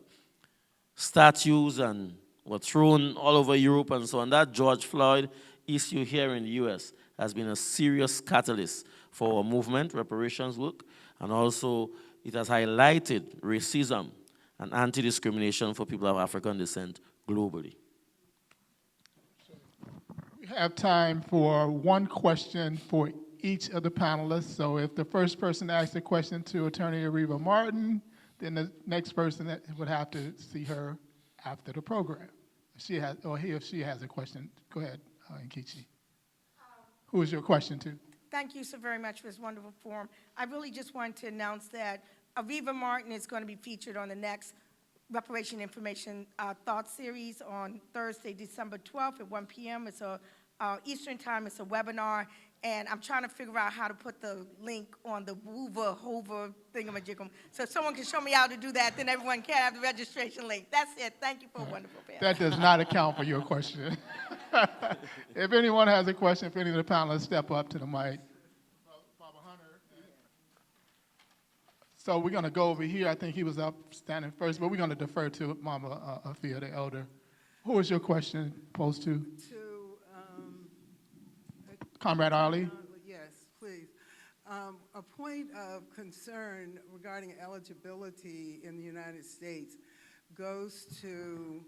statues and were thrown all over Europe and so on. That George Floyd issue here in the US has been a serious catalyst for our movement, reparations work, and also it has highlighted racism and anti-discrimination for people of African descent globally. We have time for one question for each of the panelists. So if the first person asks a question to Attorney Areva Martin, then the next person would have to see her after the program. She has, or he or she has a question. Go ahead, Nkechi. Who is your question to? Thank you so very much for this wonderful forum. I really just wanted to announce that Areva Martin is going to be featured on the next Reparation Information Thought Series on Thursday, December 12th at 1 p.m. It's a Eastern Time. It's a webinar, and I'm trying to figure out how to put the link on the Hover thingamajigam. So if someone can show me how to do that, then everyone can have the registration link. That's it. Thank you for a wonderful panel. That does not account for your question. If anyone has a question, if any of the panelists step up to the mic. So we're going to go over here. I think he was up standing first, but we're going to defer to Mama Afia, the elder. Who is your question posed to? Comrade Arley? Yes, please. A point of concern regarding eligibility in the United States goes to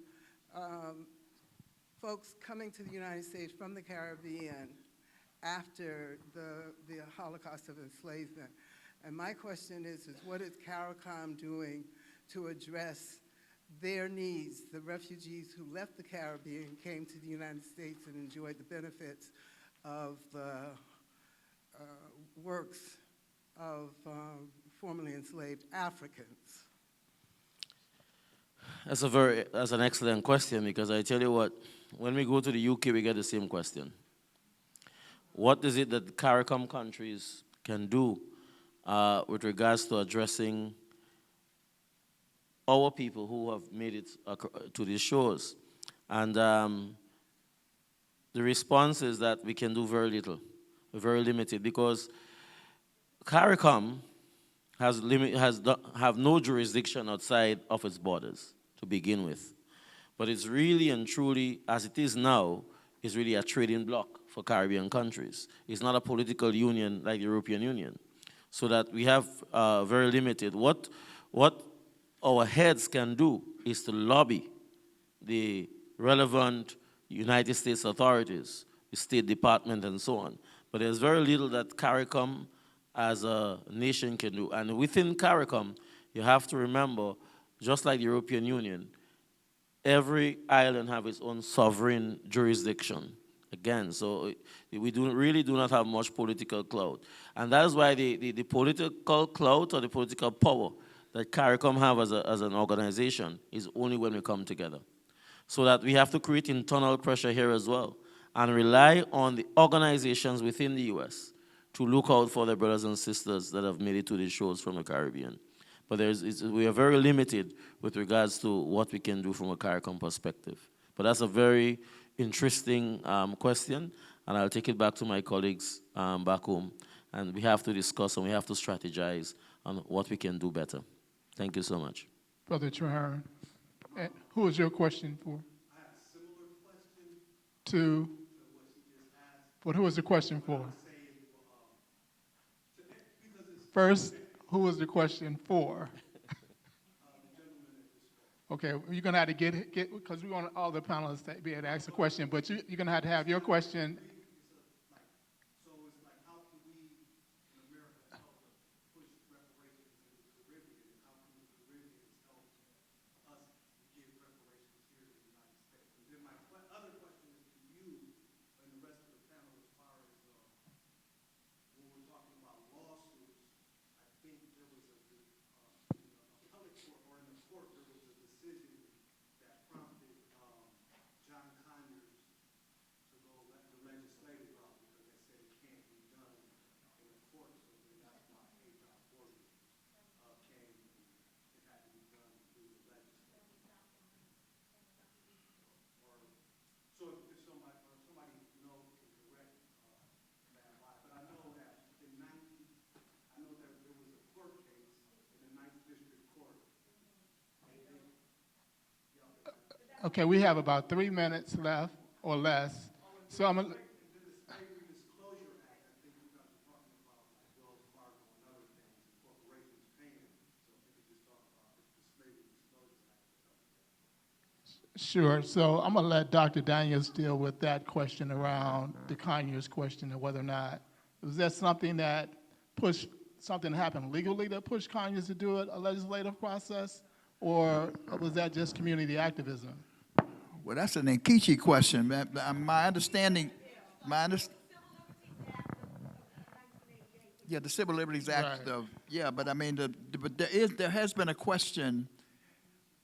folks coming to the United States from the Caribbean after the Holocaust of enslavement. And my question is what is CARICOM doing to address their needs, the refugees who left the Caribbean, came to the United States and enjoyed the benefits of the works of formerly enslaved Africans? That's an excellent question, because I tell you what, when we go to the UK, we get the same question. What is it that CARICOM countries can do with regards to addressing our people who have made it to these shores? And the response is that we can do very little, very limited, because CARICOM have no jurisdiction outside of its borders to begin with. But it's really and truly, as it is now, is really a trading bloc for Caribbean countries. It's not a political union like the European Union. So that we have very limited. What our heads can do is to lobby the relevant United States authorities, the State Department and so on. But there's very little that CARICOM as a nation can do. And within CARICOM, you have to remember, just like the European Union, every island have its own sovereign jurisdiction. Again, so we really do not have much political clout. And that's why the political clout or the political power that CARICOM have as an organization is only when we come together. So that we have to create internal pressure here as well and rely on the organizations within the U.S. to look out for their brothers and sisters that have made it to these shores from the Caribbean. But we are very limited with regards to what we can do from a CARICOM perspective. But that's a very interesting question, and I'll take it back to my colleagues back home. And we have to discuss and we have to strategize on what we can do better. Thank you so much. Brother Traherne, who is your question for? I have a similar question To what she just asked. But who is the question for? Because it's First, who is the question for? Okay, you're gonna have to get because we want all the panelists to be able to ask a question, but you're gonna have your question. so it's like how can we in America help to push reparations in the Caribbean? And how can the Caribbeans help us give reparations here in the United States? And then my other question is to you and the rest of the panel as far as when we're talking about lawsuits. I think there was in the appellate court or in the court there was a decision that prompted John Conyers to go the legislative route because they said it can't be done in the court. So then that's why H.R. 40 came and it had to be done through the legislature. Or so if somebody knows can correct that why. But I know that I know that there was a court case in the 9th District Court. Okay, we have about 3 minutes left or less. So I'm gonna, The Slavery Disclosure Act, I think you guys are talking about like Wells Fargo and other things and corporations paying. So if you could just talk about the Slavery Disclosure Act. sure. So I'm gonna let Dr. Daniels deal with that question around the Conyers question and whether or not was that something that something happened legally that pushed Conyers to do a legislative process, or was that just community activism? Well, that's an Nkichi question. My understanding, yeah, the Civil Liberties Act. Right. Yeah, but I mean, but there has been a question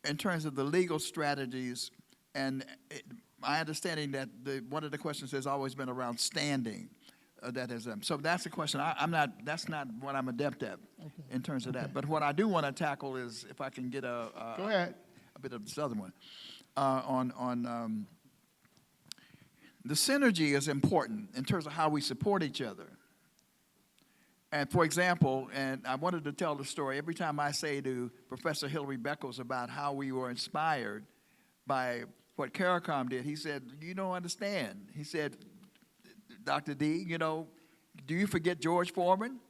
in terms of the legal strategies, and my understanding that one of the questions has always been around standing. So that's the question. That's not what I'm adept at in terms of that. But what I do want to tackle is if I can get Go ahead. a bit of the southern one on the synergy is important in terms of how we support each other. And for example, and I wanted to tell the story every time I say to Professor Hillary Beckles about how we were inspired by what CARICOM did. He said, "You don't understand." He said, "Dr. D, do you forget George Foreman?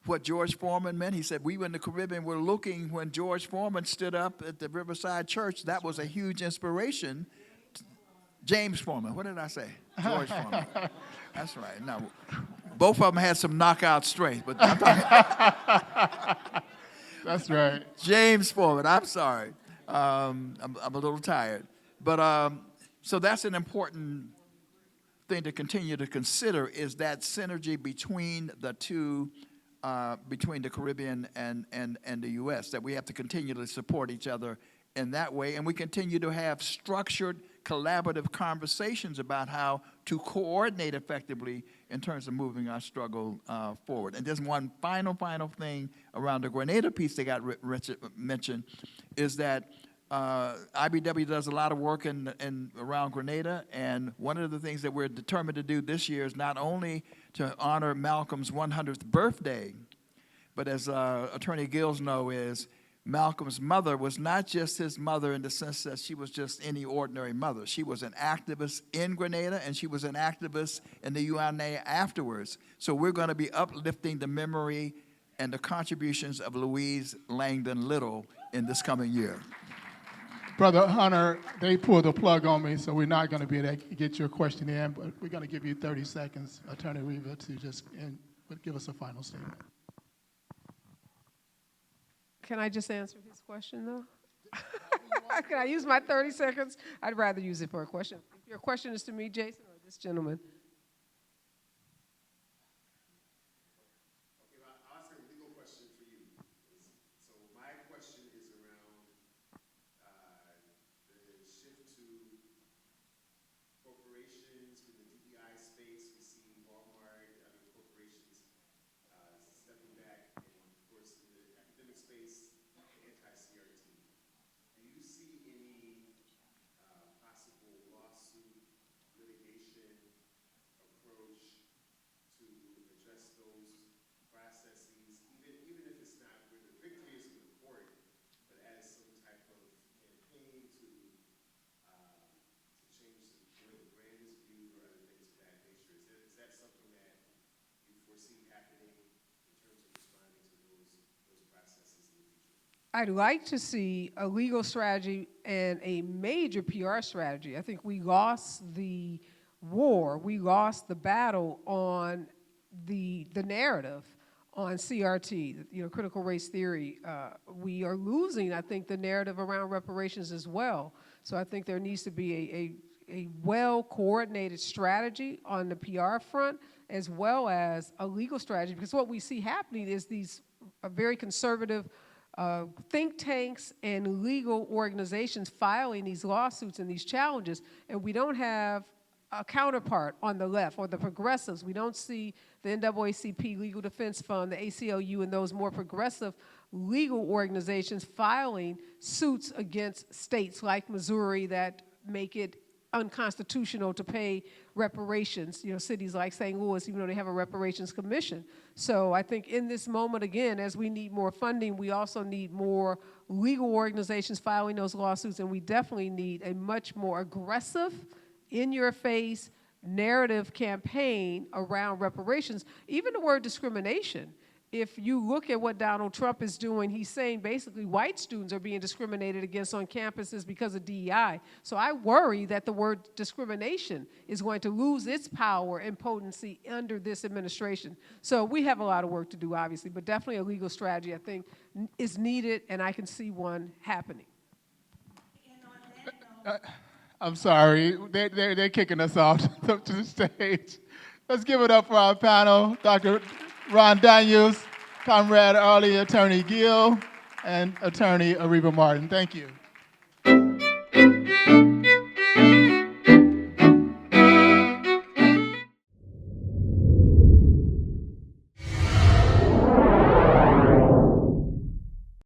What George Foreman meant?" He said, "We in the Caribbean were looking when George Foreman stood up at the Riverside Church. That was a huge inspiration." James Foreman. What did I say? George Foreman. That's right. No, both of them had some knockout strength, but I'm talking That's right. James Foreman. I'm sorry. I'm a little tired. But so that's an important thing to continue to consider is that synergy between the two, between the Caribbean and the U.S., that we have to continue to support each other in that way, and we continue to have structured, collaborative conversations about how to coordinate effectively in terms of moving our struggle forward. And just one final thing around the Grenada piece that got mentioned is that IBW does a lot of work around Grenada, and one of the things that we're determined to do this year is not only to honor Malcolm's 100th birthday, But as Attorney Gills know, is Malcolm's mother was not just his mother in the sense that she was just any ordinary mother. She was an activist in Grenada, and she was an activist in the UNA afterwards. So we're going to be uplifting the memory and the contributions of Louise Langdon Little in this coming year. Brother Hunter, they pulled the plug on me, so we're not going to be able to get your question in, but we're going to give you 30 seconds, Attorney Areva, to just give us a final statement. Can I just answer his question, though? Can I use my 30 seconds? I'd rather use it for a question. If your question is to me, Jason, or this gentleman? Okay, well, I'll ask a legal question for you. So my question is around the shift to corporations with the DEI space. We see Walmart and other corporations stepping back, and of course in the academic space, anti-CRT. Do you see any possible lawsuit, litigation approach to address those processes, even if it's not where the victory is in the court, but as some type of campaign to change the way the brand is viewed or other things of that nature? Is that something that you foresee happening in terms of responding to those processes in the future? I'd like to see a legal strategy and a major PR strategy. I think we lost the war, we lost the battle on the narrative on CRT, critical race theory. We are losing, I think, the narrative around reparations as well. So I think there needs to be a well-coordinated strategy on the PR front as well as a legal strategy, because what we see happening is these very conservative think tanks and legal organizations filing these lawsuits and these challenges, and we don't have a counterpart on the left or the progressives. We don't see the NAACP Legal Defense Fund, the ACLU, and those more progressive legal organizations filing suits against states like Missouri that make it unconstitutional to pay reparations, cities like St. Louis, even though they have a reparations commission. So I think in this moment, again, as we need more funding, we also need more legal organizations filing those lawsuits, and we definitely need a much more aggressive, in-your-face narrative campaign around reparations. Even the word discrimination. If you look at what Donald Trump is doing, he's saying basically white students are being discriminated against on campuses because of DEI. So I worry that the word discrimination is going to lose its power and potency under this administration. So we have a lot of work to do, obviously, but definitely a legal strategy, I think, is needed, and I can see one happening. I'm sorry, they're kicking us off to the stage. Let's give it up for our panel, Dr. Ron Daniels, Comrade Arley, Attorney Gill, and Attorney Areva Martin. Thank you.